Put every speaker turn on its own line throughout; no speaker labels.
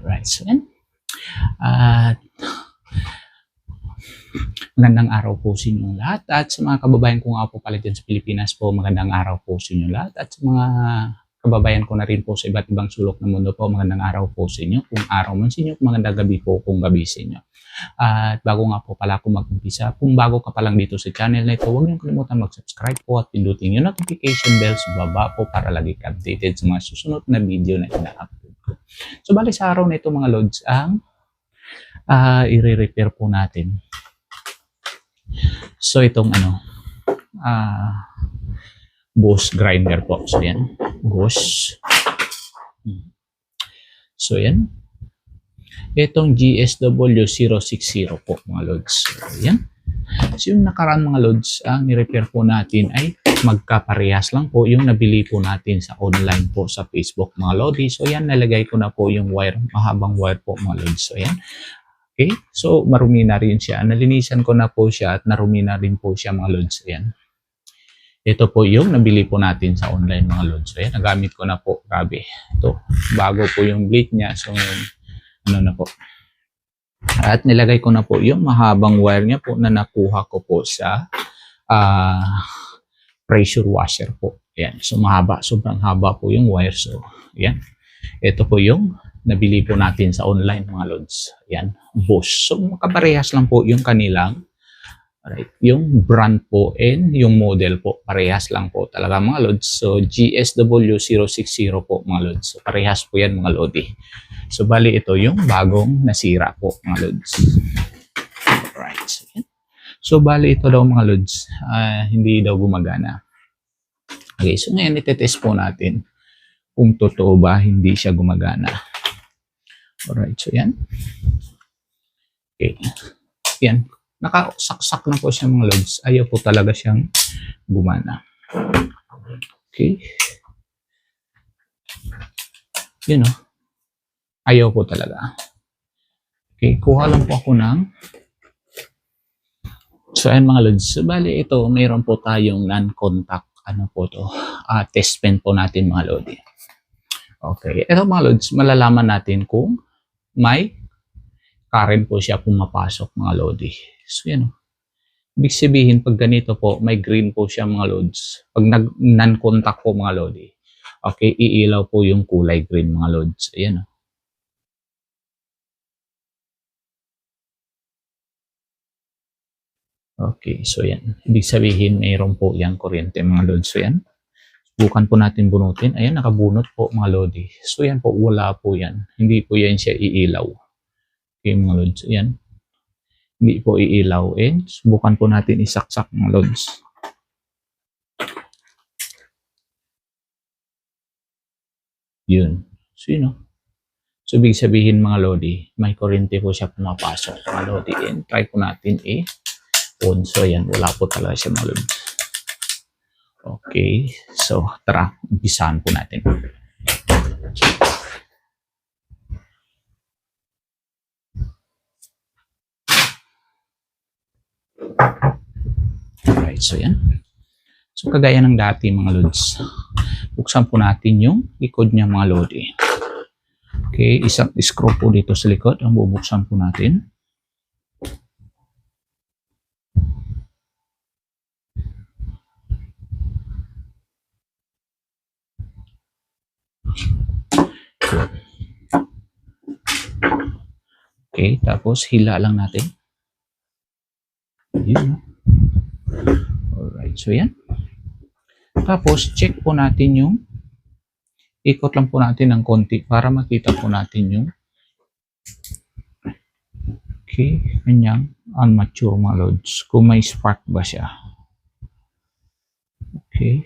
Alright, so yan. At magandang araw po sa inyong lahat. At sa mga kababayan ko nga po pala dyan sa Pilipinas po, magandang araw po sa inyong lahat. At sa mga kababayan ko na rin po sa iba't ibang sulok ng mundo po, magandang araw po sa inyo. Kung araw man sa inyo, magandang gabi po kung gabi sa inyo. At bago nga po pala ako mag-umpisa, kung bago ka pa lang dito sa channel na ito, huwag niyong kalimutan mag-subscribe po at pindutin yung notification bell sa baba po para lagi ka updated sa mga susunod na video na ina-upload ko. So bali sa araw na ito mga lods, ang i-repair po natin. So itong Bosch grinder po. So yan, Bosch. So yan. Itong GSW060 po mga lods. So yan. So yung nakaraan mga lods, ang i-repair po natin ay magkaparehas lang po yung nabili po natin sa online po sa Facebook mga lodi. So yan, nalagay ko na po yung wire, mahabang wire po mga lods. So yan. Okay, so marumi na rin siya. Nalinisan ko na po siya at narumi na rin po siya mga lods. Ayan. Ito po yung nabili po natin sa online mga lods. Ayan, nagamit ko na po. Grabe. Ito, bago po yung blade niya. So, ano na po. At nilagay ko na po yung mahabang wire niya po na nakuha ko po sa pressure washer po. Ayan, so mahaba. Sobrang haba po yung wire. So, ayan. Ito po yung nabili po natin sa online mga lods. Ayan, Bosch. So makaparehas lang po yung kanilang, right, yung brand po and yung model po. Parehas lang po talaga mga lods. So GSW060 po mga lods. So parehas po yan mga lodi. So bali ito yung bagong nasira po mga lods. Right. So bali ito daw mga lods, hindi daw gumagana. Okay, so ngayon itetest po natin kung totoo ba hindi siya gumagana. Alright, so yan. Okay. Yan. Nakasaksak na po siya mga lods. Ayaw po talaga siyang gumana. Okay. Yun o. Ayaw po talaga. Okay, kuha lang po ako ng so ayan mga lods. So bali ito, mayroon po tayong non-contact test pen po natin mga lodi. Okay, ito mga lods, malalaman natin kung may current po siya pumapasok mga lodi. So yan o. Ibig sabihin pag ganito po, may green po siya mga lods. Pag non-contact po mga lodi, okay, iilaw po yung kulay green mga lods. Ayan o. Okay, so yan. Ibig sabihin mayroon po yung kuryente mga lods. So yan. Subukan po natin bunutin. Ayan, nakabunot po mga lodi. So yan po, wala po yan. Hindi po yan siya iilaw. Okay mga lods. Ayan. Hindi po iilaw. And subukan po natin isaksak mga lods. Yun. So yun o. So ibig sabihin mga lodi, may kuryente po siya pumapasok mga lodi. And try po natin on. So ayan, wala po talaga siya mga lodi. Okay, so tara, umpisahan po natin. Alright, so yan. So kagaya ng dati mga lods, buksan po natin yung likod niya mga lodi. Okay, isang screw po dito sa likod ang bubuksan po natin. Okay, tapos hila lang natin. Yun. Alright, so yan. Tapos check po natin yung ikot lang po natin ng konti para makita po natin yung okay, kanyang unmature mga loads. Kung may spark ba siya. Okay.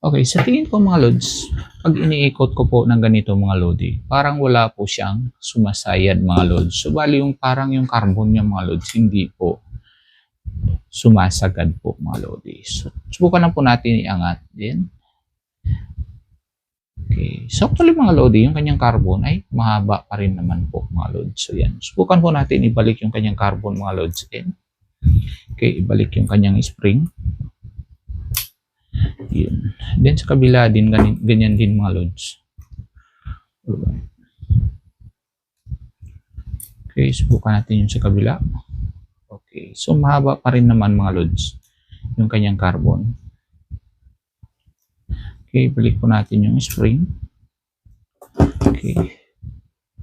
Okay, sa tingin ko mga lods, pag iniikot ko po ng ganito mga lodi, parang wala po siyang sumasayad mga lods. So bali yung parang yung carbon niya mga lods, hindi po sumasagad po mga lodi. So subukan lang po natin iangat din. Okay, so actually mga lodi, yung kanyang carbon ay mahaba pa rin naman po mga lods. So yan, subukan po natin ibalik yung kanyang carbon mga lods in. Okay, ibalik yung kanyang spring. Yun. Then sa kabila din, ganyan din mga lods. Alright. Okay, subukan natin yung sa kabila. Okay, so mahaba pa rin naman mga lods yung kanyang carbon. Okay, balik po natin yung spring. Okay,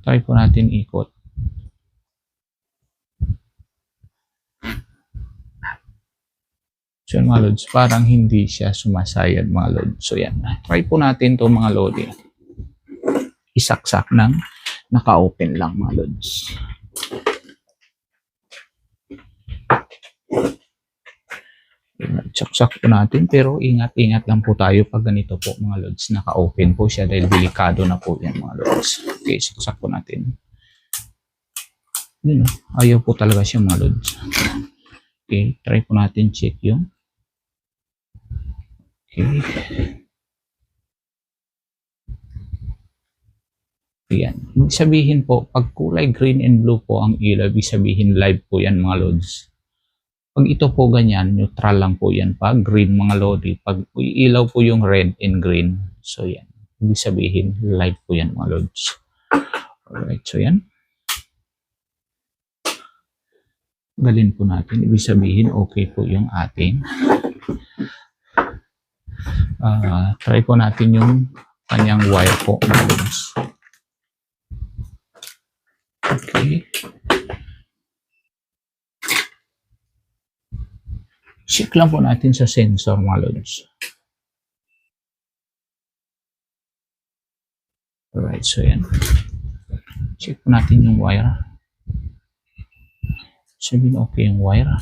try po natin ikot. So yan mga lods, parang hindi siya sumasayad mga lods. So yan, try po natin to mga lodi. Isaksak ng naka-open lang mga lods. Saksak po natin, pero ingat-ingat lang po tayo pag ganito po mga lods. Naka-open po siya dahil delikado na po yan mga lods. Okay, saksak po natin. Yun, ayaw po talaga siya mga lods. Okay, try po natin check yung. Okay. Ayan. Ibig sabihin po, pag kulay green and blue po ang ilaw, ibig sabihin live po yan mga lods. Pag ito po ganyan, neutral lang po yan. Pag green mga lodi, pag ilaw po yung red and green, so yan. Ibig sabihin, live po yan mga lods. Alright, so yan. Galin po natin. Ibig sabihin, okay po yung ating. Try po natin yung kanyang wire po mga lods. Okay. Check lang po natin sa sensor mga lods. Alright, so yan. Check po natin yung wire. Sabihin okay yung wire.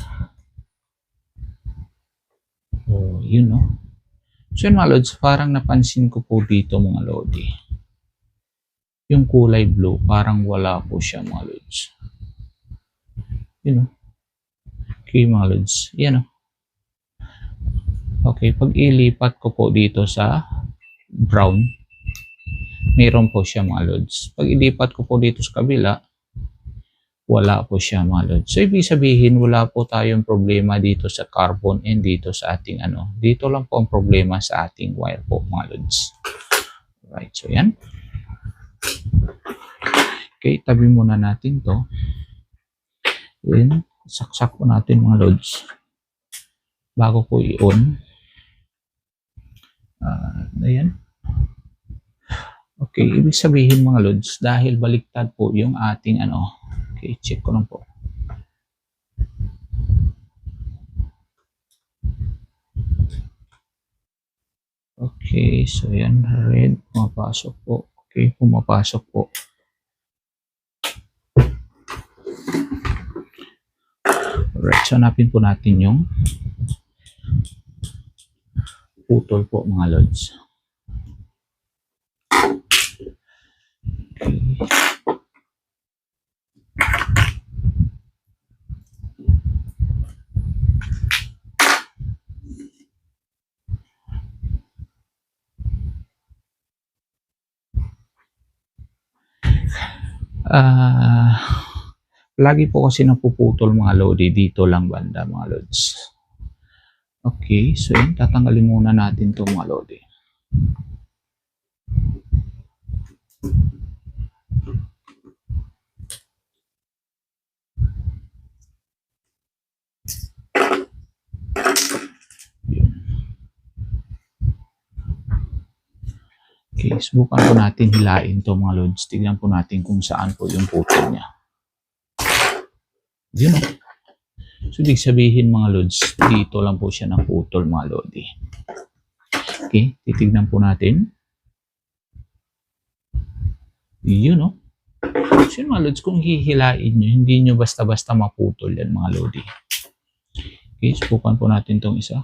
Oh, yun no. So yun mga lods, parang napansin ko po dito mga lodi. Yung kulay blue, parang wala po siya mga lods. Yun no. Okay mga lods, yan no. Okay, pag ilipat ko po dito sa brown, mayroon po siya mga lods. Pag ilipat ko po dito sa kabila, wala po siya mga lods. So, ibig sabihin, wala po tayong problema dito sa carbon and dito sa ating ano. Dito lang po ang problema sa ating wire po mga lods. Right, so yan. Okay, tabi muna natin to. Then, saksak po natin mga lods. Bago ko i-on. Ayan. Okay, ibig sabihin mga lods, dahil baliktad po yung ating ano. Okay, check ko lang po. Okay, so yan, red, pumapasok po. Okay, pumapasok po. Alright, so hanapin po natin yung putol po mga lods. Okay. Lagi po kasi napuputol mga lodi dito lang banda mga lods. Okay, so yun, tatanggalin muna natin to mga lodi. Okay, subukan po natin hilain to mga lods. Tignan po natin kung saan po yung putol niya. Yun o. So, ibig sabihin mga lods, dito lang po siya naputol mga lodi. Okay, titignan po natin. Yun o. So, yun mga lods, kung hihilain nyo, hindi nyo basta-basta maputol yan mga lodi. Okay, subukan po natin tong isa.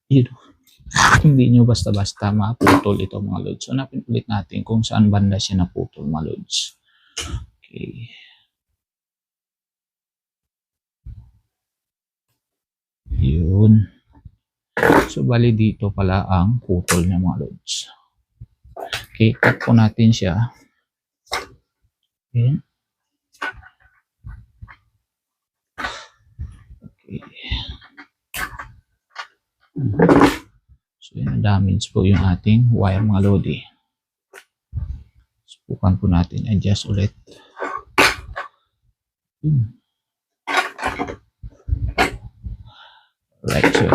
Yun o. Hindi nyo basta-basta maputol ito mga lods. So, hanapin ulit natin kung saan banda siya naputol mga lods. Okay. Yun. So, bali dito pala ang putol niya mga lods. Okay, cut po natin siya. Okay. Okay. So yan, damage po yung ating wire mga lodi. Subukan po natin adjust ulit. Right, so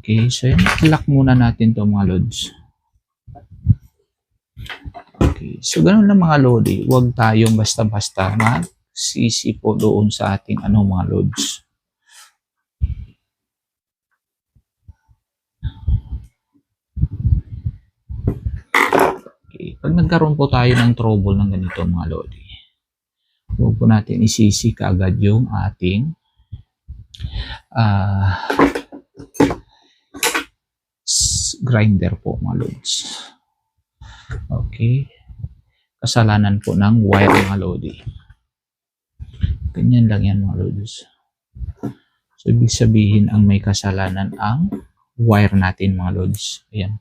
okay, so yan, lock muna natin to mga lods. Okay, so ganun lang mga lodi, huwag tayong basta-basta magsisi po doon sa ating mga lods. Okay, pag nagkaroon po tayo ng trouble ng ganito mga lodi, huwag po natin isisi kaagad yung ating grinder po mga lods. Okay, kasalanan po ng wire mga lodi. Ganyan lang yan mga lods. So ibig sabihin ang may kasalanan ang wire natin mga lods. Ayan,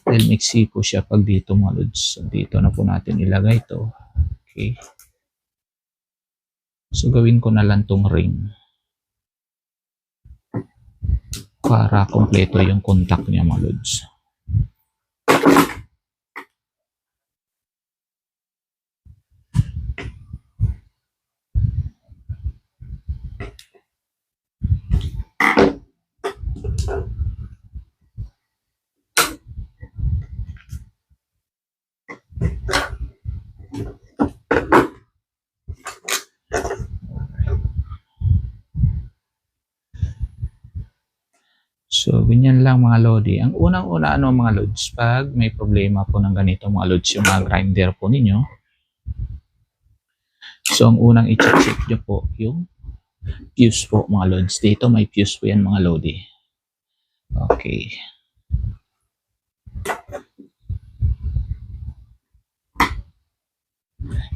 dahil mixi po siya pag dito mga lods. So dito na po natin ilagay ito. Okay, so gawin ko na lang tong ring para kompleto yung contact niya mga lods. So, ganyan lang mga lodi. Ang unang-una mga lods, pag may problema po ng ganito mga lods, yung mga grinder po ninyo. So, ang unang i-check nyo po yung fuse po mga lods. Dito may fuse po yan mga lodi. Okay.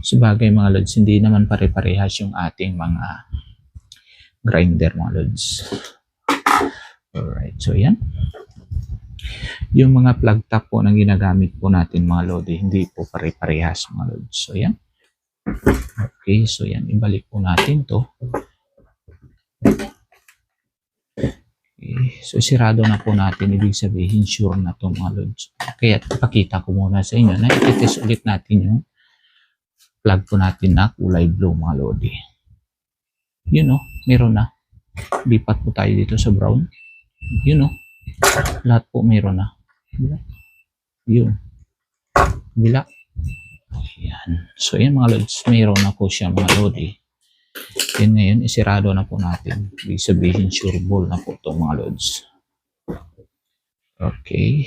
Sabagay mga lods, hindi naman pare-parehas yung ating mga grinder mga lods. Alright, so yan. Yung mga plug top po na ginagamit po natin mga lodi, hindi po pare-parehas mga lods. So yan. Okay, so yan. Ibalik po natin to. Okay, so sirado na po natin. Ibig sabihin sure na to mga lods. Kaya ipakita ko muna sa inyo na i-test ulit natin yung plug po natin na kulay blue mga lodi. Yun o, meron na. Lipat po tayo dito sa brown. Yun o, lahat po meron na. Yun. Bila. Ayan. So yan mga lods, meron na po siya mga lodi. Yan ngayon, isirado na po natin. Ibig sabihin sure ball na po itong mga lods. Okay.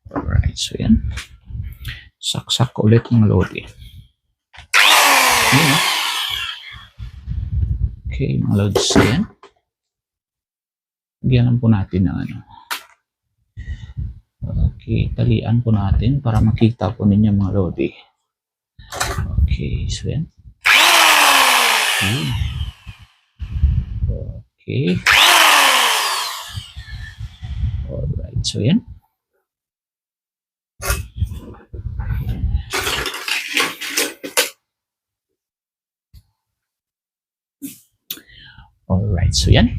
Alright, so yan. Saksak ulit mga lodi. Yan, okay, mga lods, so yan. Bigyan po natin ng Okay, talian po natin para makita po ninyo mga lodi. Okay, so yan. Okay. Alright, so yan. Alright, so yan.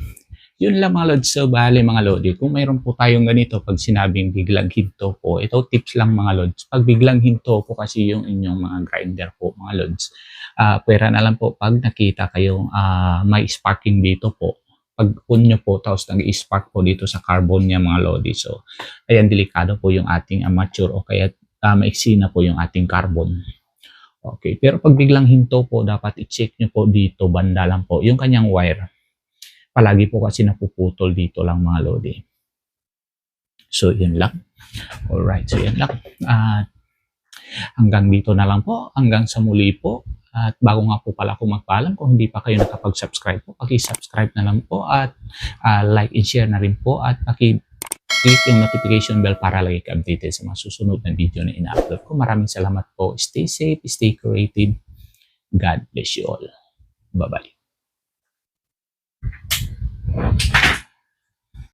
Yun lang mga lods. So, bali mga lodi, kung mayroon po tayong ganito pag sinabing biglang hinto po, ito tips lang mga lods. Pag biglang hinto po kasi yung inyong mga grinder po mga lods, pwera na lang po pag nakita kayong may sparking dito po. Pag on nyo po, tapos nag-spark po dito sa carbon niya mga lodi. So, ayan, delikado po yung ating amateur o kaya maiksi na po yung ating carbon. Okay, pero pag biglang hinto po, dapat i-check nyo po dito, banda lang po, yung kanyang wire. Palagi po kasi napuputol dito lang mga lodi. So, yun lang. Alright, so yun lang. Hanggang dito na lang po. Hanggang sa muli po. At bago nga po pala ako magpaalam, kung hindi pa kayo nakapag-subscribe po, paki-subscribe na lang po at like and share na rin po at paki-click yung notification bell para lagi ka-updated sa mga susunod na video na ina-upload ko. Maraming salamat po. Stay safe, stay creative. God bless you all. Bye-bye.